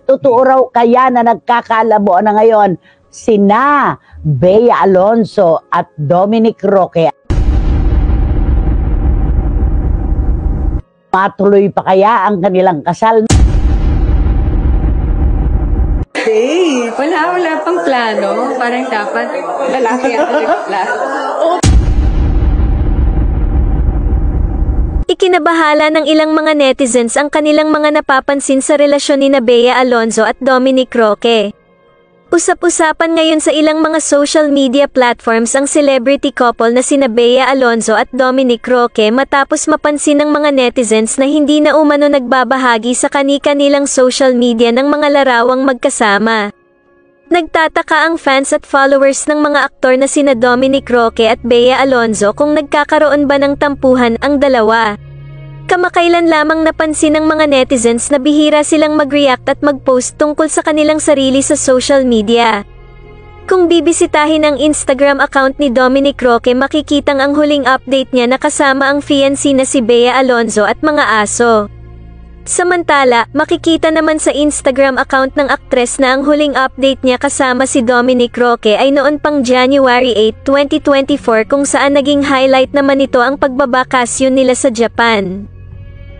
Totoo raw kaya na nagkakalabuan na ngayon sina Bea Alonzo at Dominic Roque. Matuloy pa kaya ang kanilang kasal? Hey, wala pang plano. Parang dapat lalaki ang nagplano. Ikinabahala ng ilang mga netizens ang kanilang mga napapansin sa relasyon ni Bea Alonzo at Dominic Roque. Usap-usapan ngayon sa ilang mga social media platforms ang celebrity couple na sina Bea Alonzo at Dominic Roque matapos mapansin ng mga netizens na hindi na umano nagbabahagi sa kani-kanilang social media ng mga larawang magkasama. Nagtataka ang fans at followers ng mga aktor na sina Dominic Roque at Bea Alonzo kung nagkakaroon ba ng tampuhan ang dalawa. Kamakailan lamang napansin ng mga netizens na bihira silang mag-react at mag-post tungkol sa kanilang sarili sa social media. Kung bibisitahin ang Instagram account ni Dominic Roque, makikitang ang huling update niya na kasama ang fiancé na si Bea Alonzo at mga aso. Samantala, makikita naman sa Instagram account ng aktres na ang huling update niya kasama si Dominic Roque ay noon pang January 8, 2024 kung saan naging highlight naman ito ang pagbabakasyon nila sa Japan.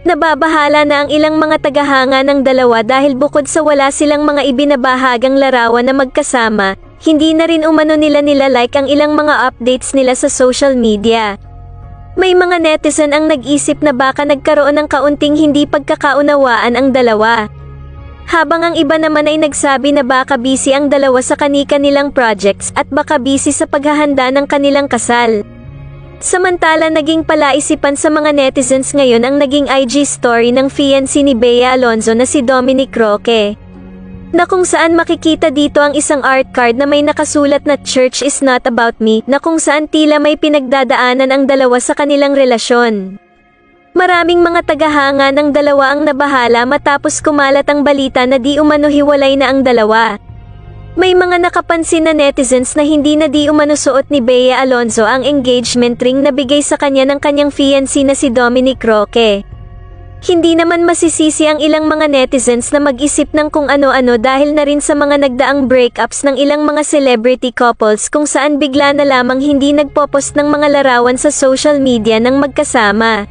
Nababahala na ang ilang mga tagahanga ng dalawa dahil bukod sa wala silang mga ibinabahagang larawan na magkasama, hindi na rin umano nila like ang ilang mga updates nila sa social media. May mga netizen ang nag-isip na baka nagkaroon ng kaunting hindi pagkakaunawaan ang dalawa. Habang ang iba naman ay nagsabi na baka busy ang dalawa sa kani-kanilang projects at baka busy sa paghahanda ng kanilang kasal. Samantala naging palaisipan sa mga netizens ngayon ang naging IG story ng fiancé ni Bea Alonzo na si Dominic Roque, na kung saan makikita dito ang isang art card na may nakasulat na "Church is not about me", na kung saan tila may pinagdadaanan ang dalawa sa kanilang relasyon. Maraming mga tagahanga ng dalawa ang nabahala matapos kumalat ang balita na di umano hiwalay na ang dalawa. May mga nakapansin na netizens na hindi na di umano suot ni Bea Alonzo ang engagement ring na bigay sa kanya ng kanyang fiancé na si Dominic Roque. Hindi naman masisisi ang ilang mga netizens na mag-isip ng kung ano-ano dahil na rin sa mga nagdaang breakups ng ilang mga celebrity couples kung saan bigla na lamang hindi nagpo-post ng mga larawan sa social media ng magkasama.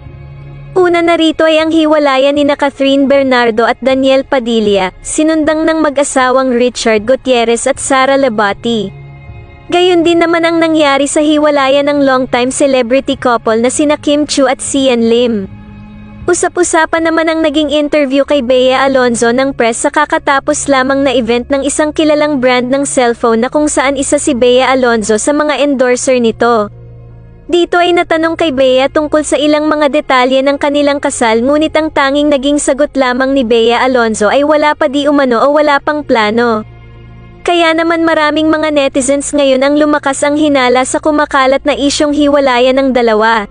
Una na rito ay ang hiwalayan ni Catherine Bernardo at Daniel Padilla, sinundang ng mag-asawang Richard Gutierrez at Sara Labati. Gayon din naman ang nangyari sa hiwalayan ng longtime celebrity couple na sina Kim Chiu at Sian Lim. Usap-usapan naman ang naging interview kay Bea Alonzo ng press sa kakatapos lamang na event ng isang kilalang brand ng cellphone na kung saan isa si Bea Alonzo sa mga endorser nito. Dito ay natanong kay Bea tungkol sa ilang mga detalye ng kanilang kasal ngunit ang tanging naging sagot lamang ni Bea Alonzo ay wala pa di umano o wala pang plano. Kaya naman maraming mga netizens ngayon ang lumakas ang hinala sa kumakalat na isyong hiwalayan ng dalawa.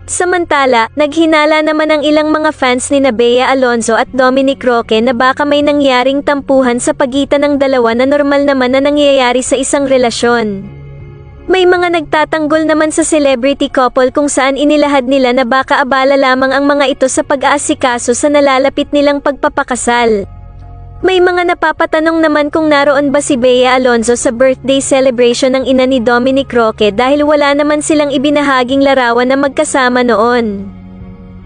Samantala, naghinala naman ang ilang mga fans ni Bea Alonzo at Dominic Roque na baka may nangyaring tampuhan sa pagitan ng dalawa na normal naman na nangyayari sa isang relasyon. May mga nagtatanggol naman sa celebrity couple kung saan inilahad nila na baka abala lamang ang mga ito sa pag-aasikaso sa nalalapit nilang pagpapakasal. May mga napapatanong naman kung naroon ba si Bea Alonzo sa birthday celebration ng ina ni Dominic Roque dahil wala naman silang ibinahaging larawan na magkasama noon.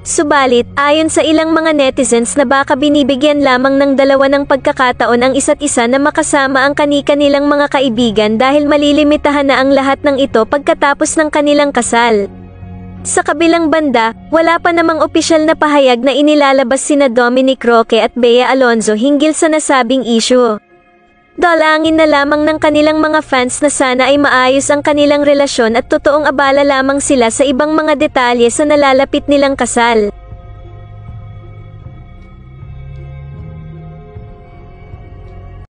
Subalit, ayon sa ilang mga netizens na baka binibigyan lamang ng dalawa ng pagkakataon ang isa't isa na makasama ang kani-kanilang mga kaibigan dahil malilimitahan na ang lahat ng ito pagkatapos ng kanilang kasal. Sa kabilang banda, wala pa namang opisyal na pahayag na inilalabas sina Dominic Roque at Bea Alonzo hinggil sa nasabing issue. Dalangin na lamang ng kanilang mga fans na sana ay maayos ang kanilang relasyon at totoong abala lamang sila sa ibang mga detalye sa nalalapit nilang kasal.